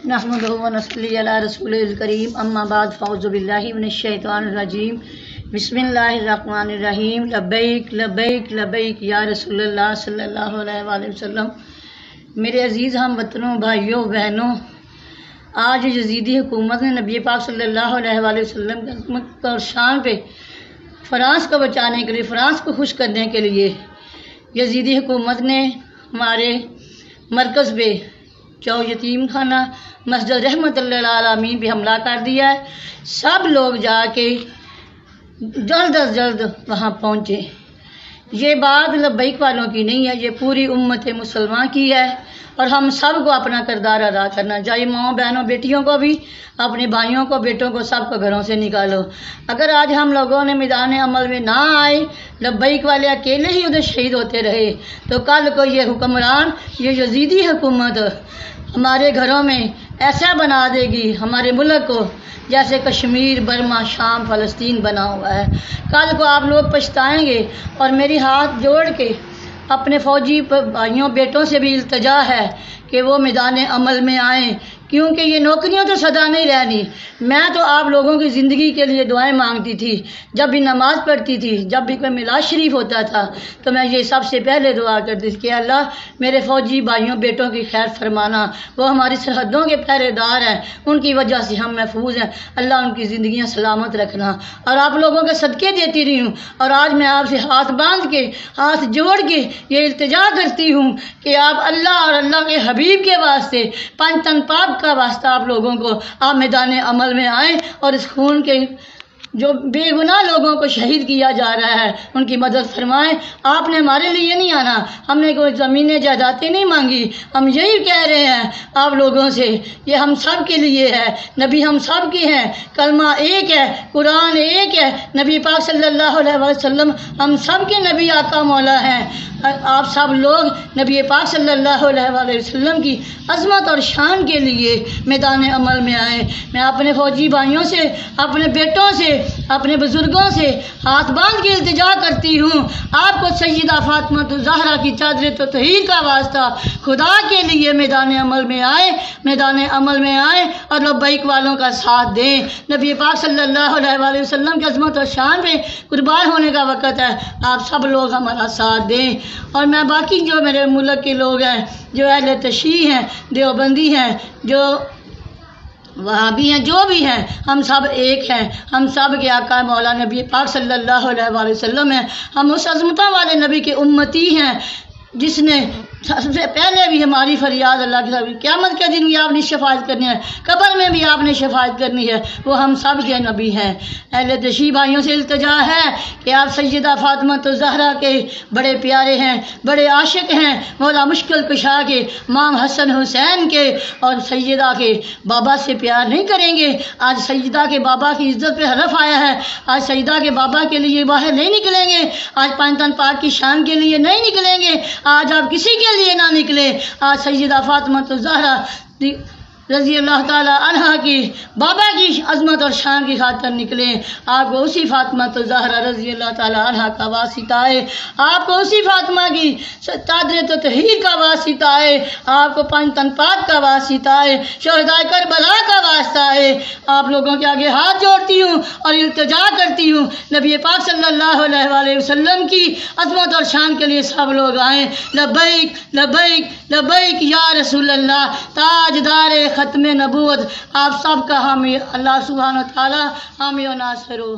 नहमदुहु व नसल्ली अला रसूलिल करीम अम्मा बाद फ़अऊज़ु बिल्लाहि मिनश्शैतानिर रजीम बिस्मिल्लाहिर रहमानिर रहीम लब्बैक लब्बैक लब्बैक या रसूलल्लाह सल्लल्लाहु अलैहि वसल्लम। मेरे अजीज़ हम वतनों, भाइयों बहनों, आज यजीदी हुकूमत ने नबी पाक सल्लल्लाहु अलैहि वसल्लम की अज़मत और शान पे फ्रांस को बचाने के लिए, फ्रांस को खुश करने के लिए यजीदी हुकूमत ने हमारे मरकज़ पे जो यतीम खाना मस्जिद रहमतुल लिल आलमीन पे हमला कर दिया है। सब लोग जाके जल्द अज जल्द वहाँ पहुँचे। ये बात लब्बैक वालों की नहीं है, ये पूरी उम्मत मुसलमान की है और हम सब को अपना किरदार अदा करना चाहिए। माँ बहनों बेटियों को भी, अपने भाइयों को, बेटों को, सबको घरों से निकालो। अगर आज हम लोगों ने मैदान अमल में ना आए, लब्बैक वाले अकेले ही उधर शहीद होते रहे, तो कल को ये हुक्मरान, ये यजीदी हुकूमत हमारे घरों में ऐसा बना देगी हमारे मुल्क को जैसे कश्मीर, बर्मा, शाम, फ़लस्तीन बना हुआ है। कल को आप लोग पछताएंगे। और मेरी हाथ जोड़ के अपने फ़ौजी भाइयों बेटों से भी इल्तिजा है कि वो मैदान अमल में आएँ, क्योंकि ये नौकरियां तो सदा नहीं रहनी। मैं तो आप लोगों की ज़िंदगी के लिए दुआएं मांगती थी। जब भी नमाज़ पढ़ती थी, जब भी कोई मिलाद शरीफ होता था, तो मैं ये सबसे पहले दुआ करती थी कि अल्लाह मेरे फ़ौजी भाइयों बेटों की खैर फरमाना। वो हमारी सरहदों के पहरेदार हैं, उनकी वजह से हम महफूज हैं। अल्लाह उनकी ज़िंदगियाँ सलामत रखना। और आप लोगों के सदक़े देती रही हूँ। और आज मैं आपसे हाथ बांध के, हाथ जोड़ के ये इल्तिजा करती हूँ कि आप अल्लाह और अल्लाह के हबीब के वास्ते, पंज तन पाक का वास्ता आप लोगों को, आप मैदान अमल में आए और इस खून के जो बेगुनाह लोगों को शहीद किया जा रहा है उनकी मदद फरमाएं। आपने हमारे लिए नहीं आना, हमने कोई ज़मीनें जायदादें नहीं मांगी। हम यही कह रहे हैं आप लोगों से, ये हम सब के लिए है। नबी हम सब के हैं, कलमा एक है, कुरान एक है, नबी पाक सल्लल्लाहु अलैहि वसल्लम हम सब के नबी आका मौला हैं। आप सब लोग नबी पाक सल्लल्लाहु अलैहि वसल्लम की अज़मत और शान के लिए मैदान अमल में आए। मैं अपने फ़ौजी भाइयों से, अपने बेटों से, अपने बुजुर्गों से हाथ बांध के इल्तिजा करती हूँ, आपको सैयदा फातिमा ज़हरा की चादर तत्हीर का वास्ता खुदा के लिए मैदान अमल में आए, मैदान अमल में आए और लब्बैक वालों का साथ दें। नबी पाक सल्लल्लाहु अलैहि वसल्लम की अज़मत और शान पे कुर्बान होने का वक़्त है। आप सब लोग हमारा साथ दें। और मैं बाकी जो मेरे मुल्क के लोग हैं, जो अहले तशरीह हैं, देवबंदी हैं, जो वहाबी हैं, जो भी हैं, हम सब एक हैं। हम सब के आका मौला नबी पाक सल्लल्लाहु अलैहि वसल्लम हैं। हम उस अज़मतों वाले नबी के उम्मती हैं जिसने सबसे पहले भी हमारी फरियाद अल्लाह की तरफ, क़यामत के दिन भी आपने शफाअत करनी है, कब्र में भी आपने शफाअत करनी है। वो हम सब के नबी हैं। अहले तशरीह भाइयों से इल्तिजा है कि आप सैयदा फातिमा ज़हरा के बड़े प्यारे हैं, बड़े आशिक हैं, मौला मुश्किल कुशा के, इमाम हसन हुसैन के और सैयदा के बाबा से प्यार नहीं करेंगे। आज सैयदा के बाबा की इज़्ज़त पे हरफ आया है। आज सैयदा के बाबा के लिए बाहर नहीं निकलेंगे, आज पंज तन पाक की शान के लिए नहीं निकलेंगे, आज आप किसी के लिए ना निकले। आज सैयदा फातिमा ज़हरा रज़ी अल्लाह ताला अन्हा की बाबा की अज़मत और शान की खातिर निकले। आपको उसी फातिमा ज़हरा रज़ी अल्लाह ताला अन्हा का वासिता है, आपको उसी फातिमा की चादर तत्हीर का वासिता है, आपको पंज तन पाक का वासिता है, शहदाए करबला का वास्ता है। आप लोगों के आगे हाथ जोड़ती हूँ और इल्तिजा करती हूँ, नबी पाक सल्लल्लाहु अलैहि वसल्लम की अज़मत और शान के लिए सब लोग आएँ। लब्बैक लब्बैक लब्बैक या रसूल अल्लाह, ताजदार ख़त्म नबूवत, आप सब का हामी अल्लाह सुब्हानहू व तआला हामी व नासिर हो।